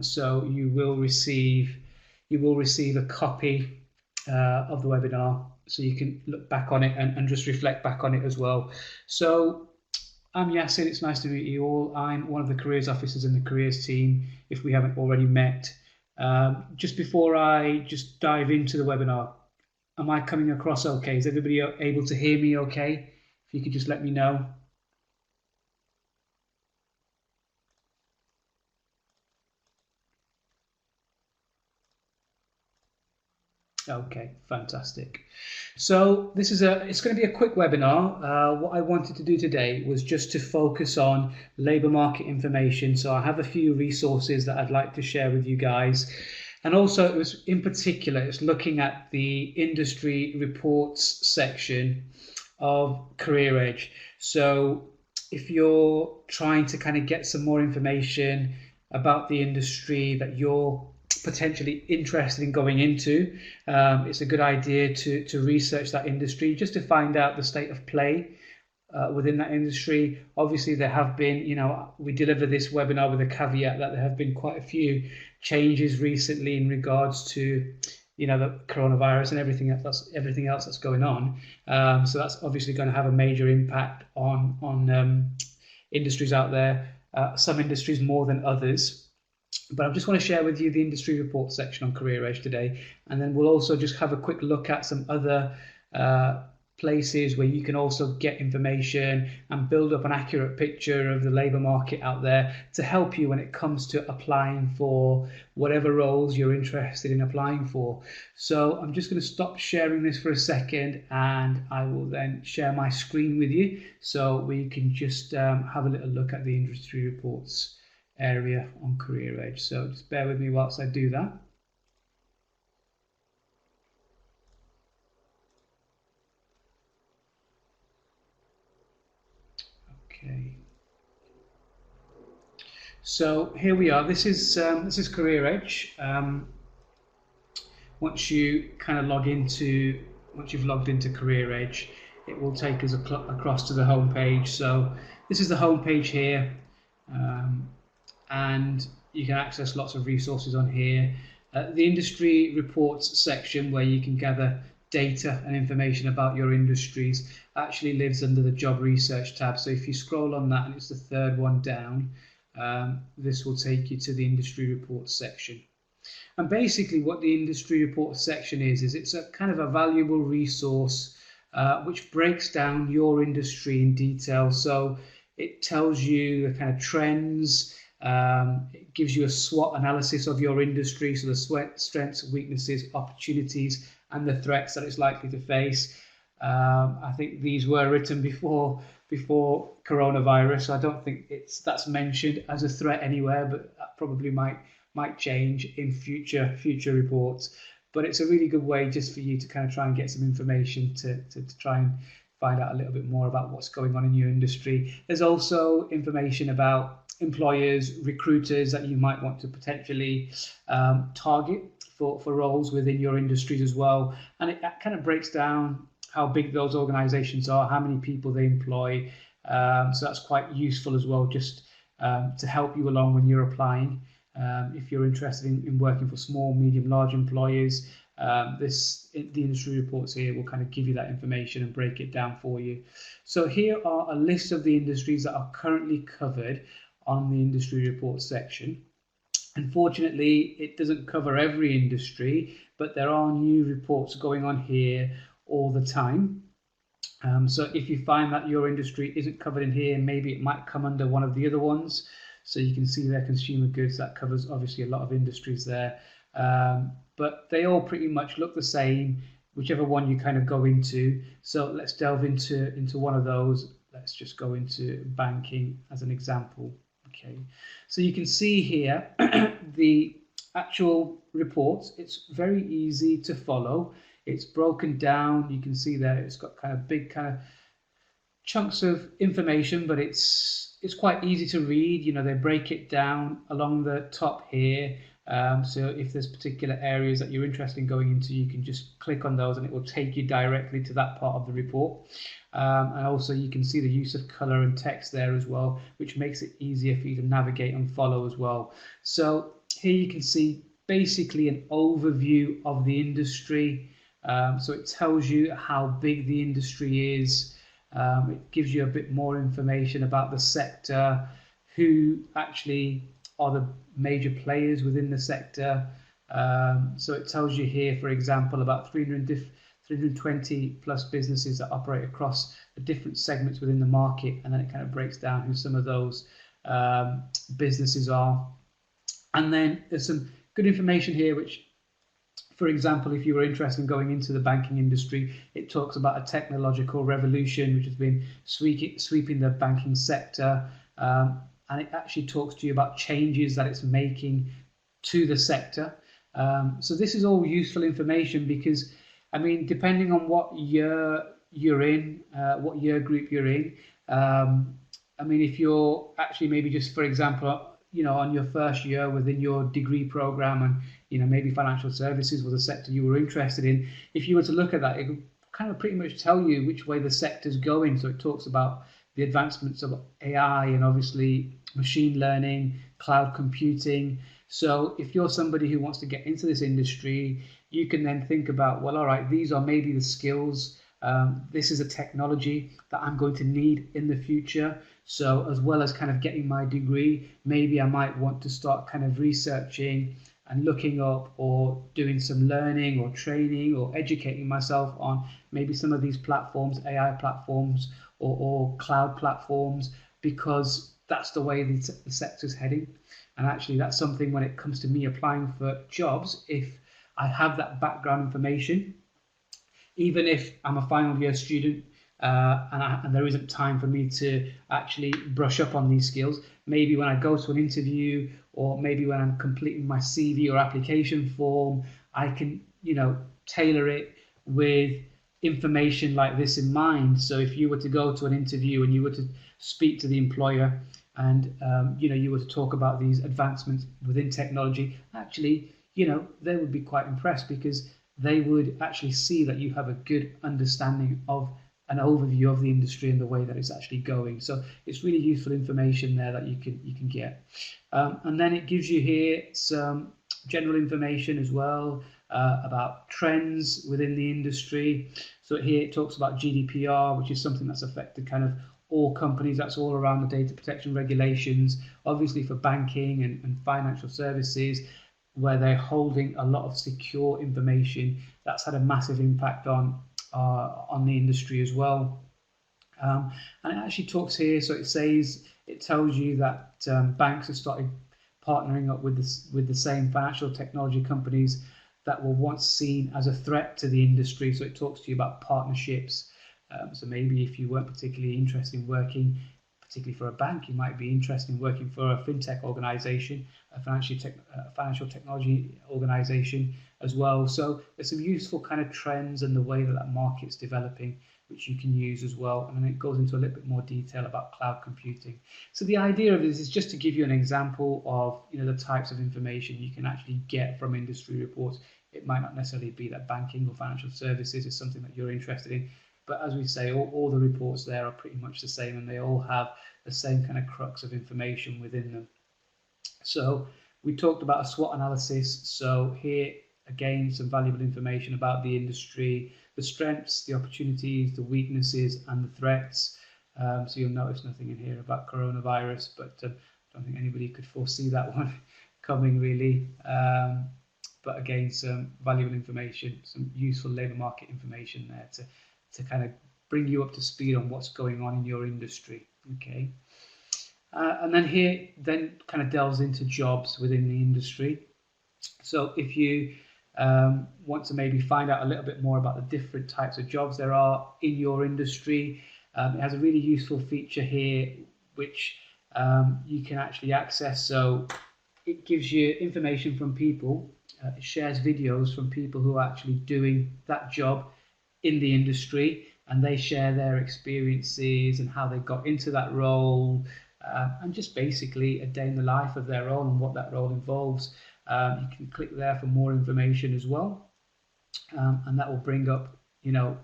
So you will receive a copy of the webinar, so you can look back on it and just reflect back on it as well. So I'm Yasin, it's nice to meet you all. I'm one of the careers officers in the careers team, if we haven't already met. Just before I just dive into the webinar, am I coming across okay? Is everybody able to hear me okay? If you could just let me know. Okay, fantastic. So it's going to be a quick webinar. What I wanted to do today was just to focus on labour market information. So I have a few resources that I'd like to share with you guys. And also it was in particular, it's looking at the industry reports section of Career Edge. So if you're trying to kind of get some more information about the industry that you're potentially interested in going into, it's a good idea to research that industry just to find out the state of play within that industry. Obviously, there have been, we deliver this webinar with a caveat that there have been quite a few changes recently in regards to, the coronavirus and everything else that's going on. So that's obviously going to have a major impact on industries out there. Some industries more than others. But I just want to share with you the industry report section on Career Edge today, and then we'll also just have a quick look at some other places where you can also get information and build up an accurate picture of the labour market out there to help you when it comes to applying for whatever roles you're interested in applying for. So I'm just going to stop sharing this for a second, and I will then share my screen with you so we can just have a little look at the industry reports area on Career Edge. So just bear with me whilst I do that. Okay. So here we are. This is Career Edge. Once you've logged into Career Edge, it will take us across to the home page. So this is the home page here. And you can access lots of resources on here. The industry reports section, where you can gather data and information about your industries, actually lives under the job research tab. So if you scroll on that, and it's the third one down, this will take you to the industry reports section. And basically what the industry reports section is it's a kind of a valuable resource which breaks down your industry in detail. So it tells you the kind of trends. It gives you a SWOT analysis of your industry, so the strengths, weaknesses, opportunities, and the threats that it's likely to face. I think these were written before coronavirus. So I don't think that's mentioned as a threat anywhere, but that probably might change in future reports. But it's a really good way just for you to kind of try and get some information to try and find out a little bit more about what's going on in your industry. There's also information about employers, recruiters that you might want to potentially target for roles within your industries as well. And it kind of breaks down how big those organizations are, how many people they employ. So that's quite useful as well, just to help you along when you're applying. If you're interested in working for small, medium, large employers, the industry reports here will kind of give you that information and break it down for you. So here are a list of the industries that are currently covered on the industry reports section. Unfortunately, it doesn't cover every industry, but there are new reports going on here all the time. So if you find that your industry isn't covered in here, maybe it might come under one of the other ones. So you can see there, consumer goods, that covers obviously a lot of industries there. But they all pretty much look the same, whichever one you kind of go into. So let's delve into one of those. Let's just go into banking as an example. Okay, so you can see here the actual report. It's very easy to follow. It's broken down. You can see there it's got kind of big kind of chunks of information, but it's quite easy to read. They break it down along the top here. So if there's particular areas that you're interested in going into, you can just click on those and it will take you directly to that part of the report. And also you can see the use of color and text there as well, which makes it easier for you to navigate and follow as well. So here you can see basically an overview of the industry. So it tells you how big the industry is. It gives you a bit more information about the sector, who actually are the major players within the sector. So it tells you here, for example, about 320 plus businesses that operate across the different segments within the market, and then it kind of breaks down who some of those businesses are. And then there's some good information here which, for example, if you were interested in going into the banking industry, it talks about a technological revolution which has been sweeping the banking sector, and it actually talks to you about changes that it's making to the sector. So this is all useful information because, I mean, depending on what year you're in, what year group you're in, I mean, if you're actually maybe just, for example, on your first year within your degree program, and maybe financial services was a sector you were interested in, if you were to look at that, it would kind of pretty much tell you which way the sector's going. So it talks about the advancements of AI and obviously machine learning, cloud computing. So if you're somebody who wants to get into this industry, you can then think about, well, all right, these are maybe the skills. This is a technology that I'm going to need in the future. So as well as kind of getting my degree, maybe I might want to start kind of researching and looking up or doing some learning or training or educating myself on maybe some of these platforms, AI platforms or cloud platforms, because that's the way the sector's heading. And actually that's something, when it comes to me applying for jobs, if I have that background information, even if I'm a final year student and there isn't time for me to actually brush up on these skills, maybe when I go to an interview or maybe when I'm completing my CV or application form, I can, tailor it with information like this in mind. So if you were to go to an interview and you were to speak to the employer and, you were to talk about these advancements within technology, actually, they would be quite impressed because they would actually see that you have a good understanding of an overview of the industry and the way that it's actually going. So it's really useful information there that you can get. And then it gives you here some general information as well about trends within the industry. So here it talks about GDPR, which is something that's affected kind of all companies. That's all around the data protection regulations, obviously for banking and financial services, where they're holding a lot of secure information. That's had a massive impact on the industry as well. And it actually talks here, so it tells you that banks have started partnering up with the same financial technology companies that were once seen as a threat to the industry. So it talks to you about partnerships. So maybe if you weren't particularly interested in working particularly for a bank, you might be interested in working for a fintech organization, a financial technology organization as well. So there's some useful kind of trends and the way that market's developing, which you can use as well. And then it goes into a little bit more detail about cloud computing. So the idea of this is just to give you an example of the types of information you can actually get from industry reports. It might not necessarily be that banking or financial services is something that you're interested in, but as we say, all the reports there are pretty much the same, and they all have the same kind of crux of information within them. So we talked about a SWOT analysis. So here again, some valuable information about the industry, the strengths, the opportunities, the weaknesses, and the threats. So you'll notice nothing in here about coronavirus, but I don't think anybody could foresee that one coming really. But again, some valuable information, some useful labour market information there to kind of bring you up to speed on what's going on in your industry. Okay. And then here then kind of delves into jobs within the industry. So if you want to maybe find out a little bit more about the different types of jobs there are in your industry, it has a really useful feature here which you can actually access. So it gives you information from people, it shares videos from people who are actually doing that job in the industry, and they share their experiences and how they got into that role, and just basically a day in the life of their role and what that role involves. You can click there for more information as well, and that will bring up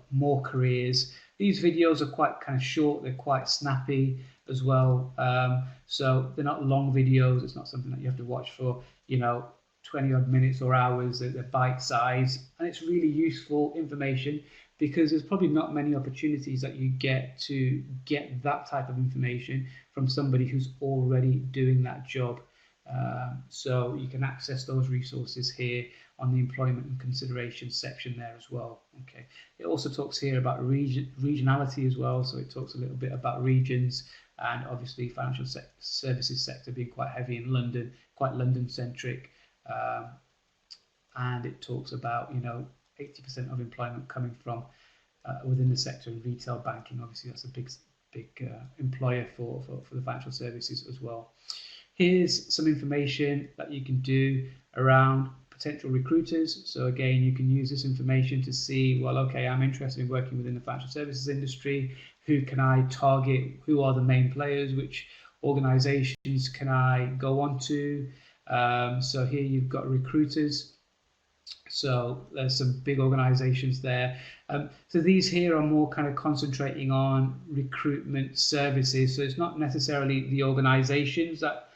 more careers. These videos are quite kind of short, they're quite snappy, as well. So they're not long videos. It's not something that you have to watch for, 20 odd minutes or hours. They're bite size, and it's really useful information, because there's probably not many opportunities that you get to get that type of information from somebody who's already doing that job. So you can access those resources here on the employment and consideration section there as well. Okay. It also talks here about regionality as well. So it talks a little bit about regions, and obviously financial services sector being quite heavy in London, quite London centric. And it talks about 80% of employment coming from within the sector in retail banking. Obviously that's a big employer for the financial services as well. Here's some information that you can do around potential recruiters. So again, you can use this information to see, well, okay, I'm interested in working within the financial services industry. Who can I target? Who are the main players? Which organizations can I go on to? So here you've got recruiters. So there's some big organizations there. So these here are more kind of concentrating on recruitment services. So it's not necessarily the organizations that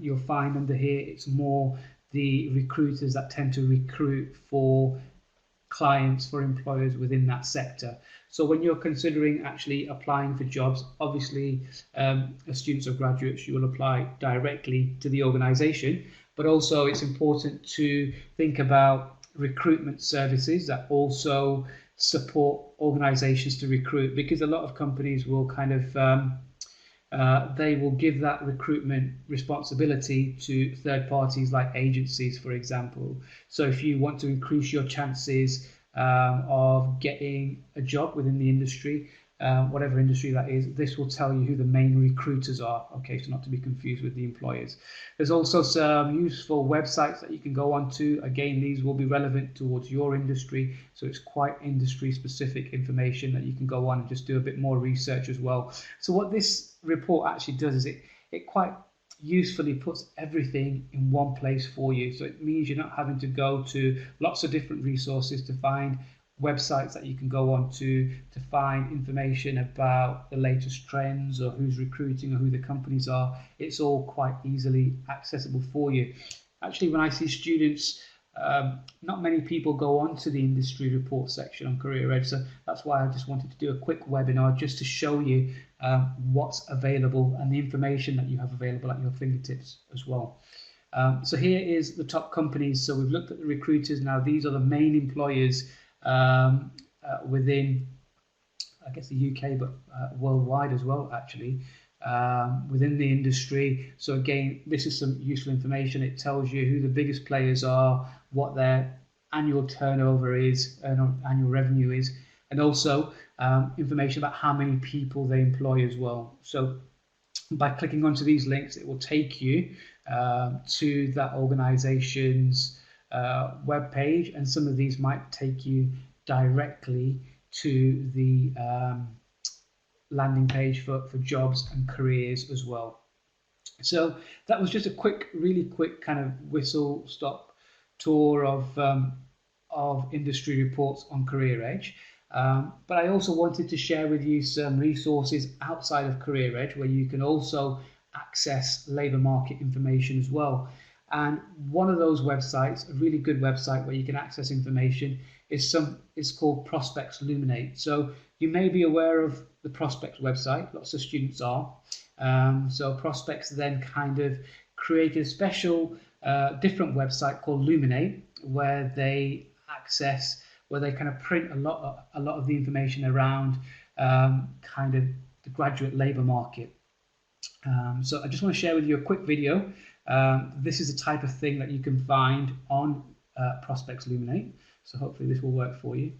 you'll find under here. It's more the recruiters that tend to recruit for clients, for employers within that sector. So when you're considering actually applying for jobs, obviously as students or graduates, you will apply directly to the organization, but also it's important to think about recruitment services that also support organizations to recruit, because a lot of companies will kind of they will give that recruitment responsibility to third parties like agencies, for example. So if you want to increase your chances of getting a job within the industry, whatever industry that is, this will tell you who the main recruiters are, okay, so not to be confused with the employers. There's also some useful websites that you can go on to. Again, these will be relevant towards your industry, so it's quite industry specific information that you can go on and just do a bit more research as well. So what this report actually does is it quite usefully puts everything in one place for you. So it means you're not having to go to lots of different resources to find websites that you can go on to find information about the latest trends or who's recruiting or who the companies are. It's all quite easily accessible for you. Actually, when I see students, not many people go on to the industry report section on Career Edge, so that's why I just wanted to do a quick webinar just to show you what's available and the information that you have available at your fingertips as well. So here is the top companies. So we've looked at the recruiters. Now these are the main employers within, I guess, the UK, but worldwide as well, actually, within the industry. So again, this is some useful information. It tells you who the biggest players are, what their annual turnover is, annual revenue is, and also information about how many people they employ as well. So by clicking onto these links, it will take you to that organization's web page, and some of these might take you directly to the landing page for jobs and careers as well. So that was just a really quick kind of whistle stop tour of industry reports on Career Edge. But I also wanted to share with you some resources outside of Career Edge where you can also access labour market information as well. And one of those websites, a really good website where you can access information, is called Prospects Luminate. So you may be aware of the Prospects website, lots of students are. So Prospects then kind of created a special different website called Luminate, where they kind of print a lot of the information around kind of the graduate labour market. So I just want to share with you a quick video. This is the type of thing that you can find on Prospects Luminate. So hopefully this will work for you.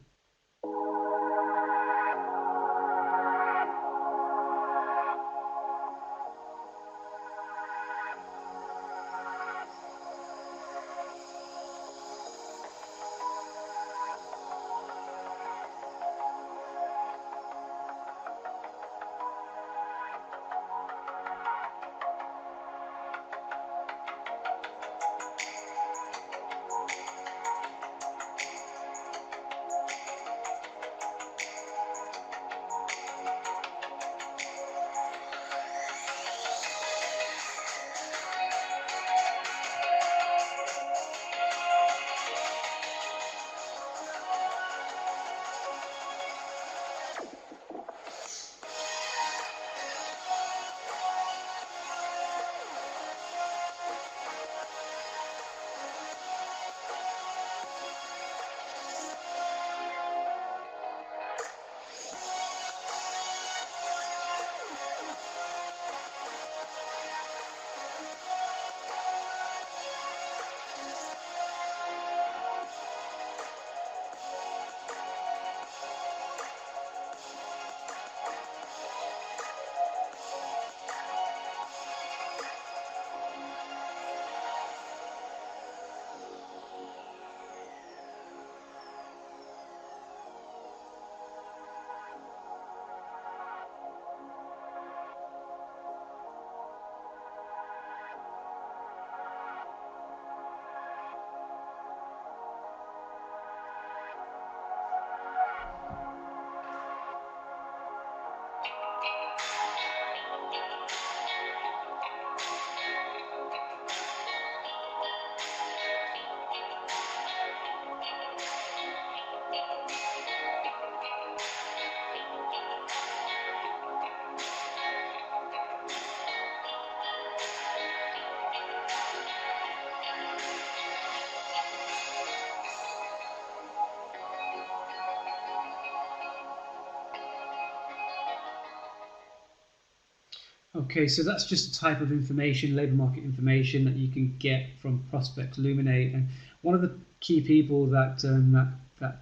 Okay, so that's just a type of information, labour market information that you can get from Prospects Luminate. And one of the key people that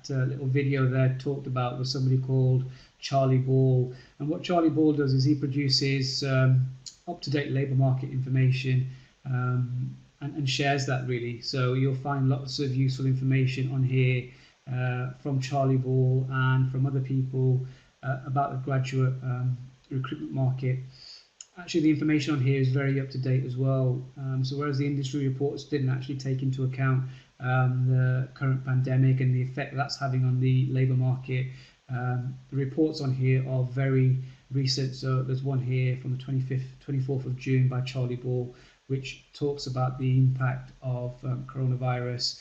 little video there talked about was somebody called Charlie Ball. And what Charlie Ball does is he produces up-to-date labour market information and shares that really. So you'll find lots of useful information on here from Charlie Ball and from other people about the graduate recruitment market. Actually, the information on here is very up to date as well. So whereas the industry reports didn't actually take into account the current pandemic and the effect that's having on the labour market, the reports on here are very recent. So there's one here from the 24th of June by Charlie Ball, which talks about the impact of coronavirus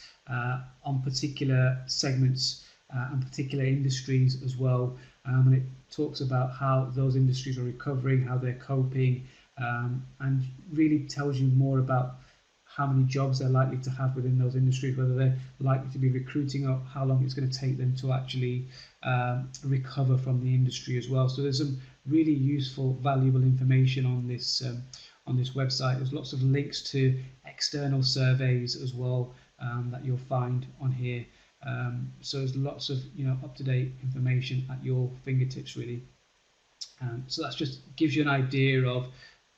on particular segments and particular industries as well. And it talks about how those industries are recovering, how they're coping, and really tells you more about how many jobs they're likely to have within those industries, whether they're likely to be recruiting or how long it's going to take them to actually recover from the industry as well. So there's some really useful, valuable information on this website. There's lots of links to external surveys as well that you'll find on here. So there's lots of up-to-date information at your fingertips really. So that just gives you an idea of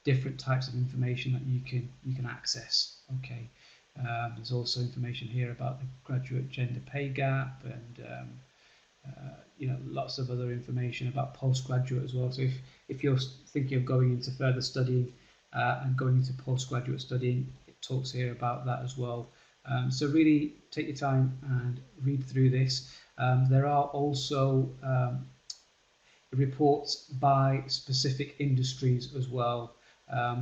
different types of information that you can access. Okay, there's also information here about the graduate gender pay gap and lots of other information about postgraduate as well. So if you're thinking of going into further studying and going into postgraduate studying, it talks here about that as well. So really take your time and read through this. There are also reports by specific industries as well.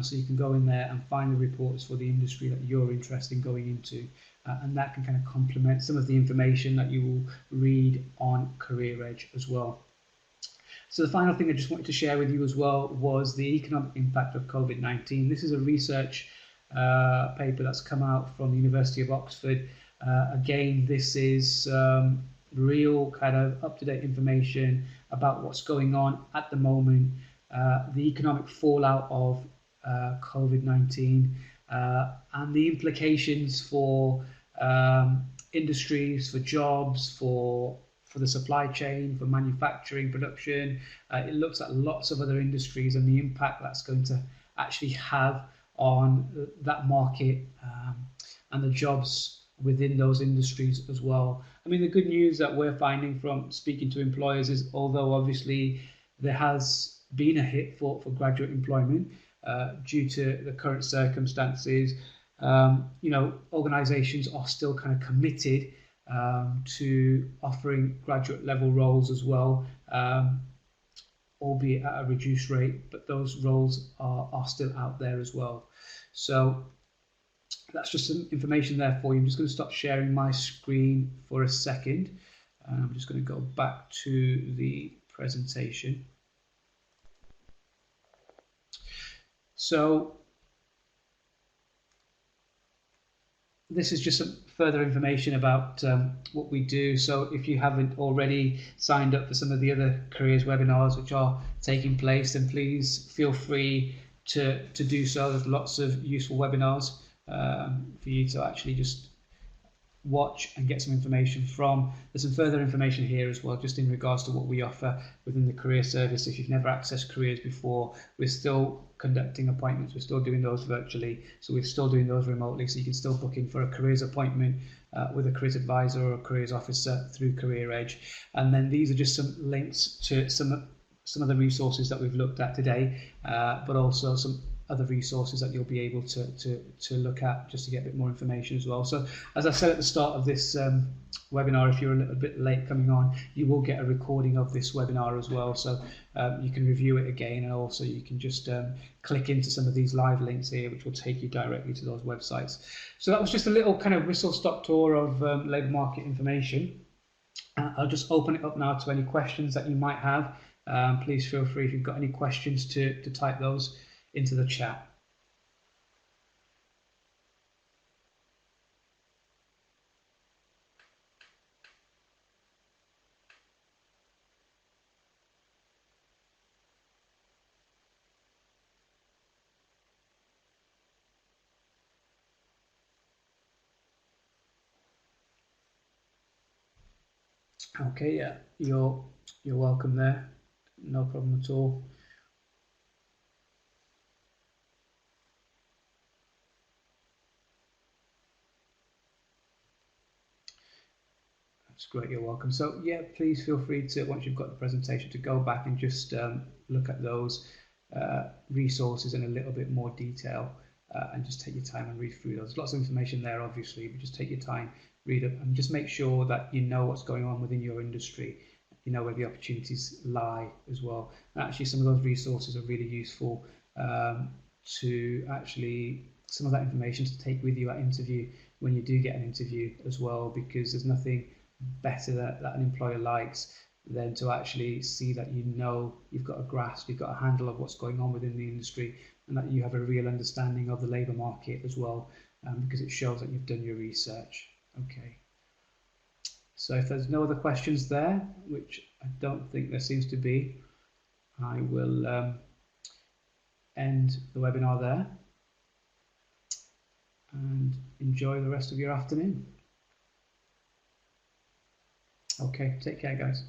So you can go in there and find the reports for the industry that you're interested in going into. And that can kind of complement some of the information that you will read on Career Edge as well. So the final thing I just wanted to share with you as well was the economic impact of COVID-19. This is a research paper that's come out from the University of Oxford. Again, this is real kind of up-to-date information about what's going on at the moment, the economic fallout of COVID-19 and the implications for industries, for jobs, for the supply chain, for manufacturing, production. It looks at lots of other industries and the impact that's going to actually have on that market and the jobs within those industries as well. I mean, the good news that we're finding from speaking to employers is, although obviously there has been a hit for graduate employment due to the current circumstances, organisations are still kind of committed to offering graduate level roles as well, albeit at a reduced rate, but those roles are still out there as well. So that's just some information there for you. I'm just going to stop sharing my screen for a second. I'm just going to go back to the presentation. So this is just some further information about what we do. So if you haven't already signed up for some of the other careers webinars which are taking place, then please feel free to do so. There's lots of useful webinars for you to actually just watch and get some information from. There's some further information here as well, just in regards to what we offer within the career service. If you've never accessed careers before, we're still conducting appointments, we're still doing those virtually, so we're still doing those remotely, so you can still book in for a careers appointment with a careers advisor or a careers officer through Career Edge. And then these are just some links to some of the resources that we've looked at today, but also some other resources that you'll be able to look at just to get a bit more information as well. So as I said at the start of this webinar, if you're a little bit late coming on, you will get a recording of this webinar as well, so you can review it again, and also you can just click into some of these live links here which will take you directly to those websites. So that was just a little kind of whistle-stop tour of labour market information. I'll just open it up now to any questions that you might have. Please feel free, if you've got any questions, to type those into the chat. Okay, yeah, you're welcome there. No problem at all. That's great, you're welcome. So yeah, please feel free to, once you've got the presentation, to go back and just look at those resources in a little bit more detail, and just take your time and read through those. There's lots of information there, obviously, but just take your time, read it, and just make sure that you know what's going on within your industry, you know where the opportunities lie as well. And actually, some of those resources are really useful to actually, some of that information to take with you at interview when you do get an interview as well, because there's nothing better that an employer likes than to actually see that you know you've got a grasp, you've got a handle of what's going on within the industry, and that you have a real understanding of the labour market as well, because it shows that you've done your research. Okay. So if there's no other questions there, which I don't think there seems to be, I will end the webinar there and enjoy the rest of your afternoon. Okay, take care, guys.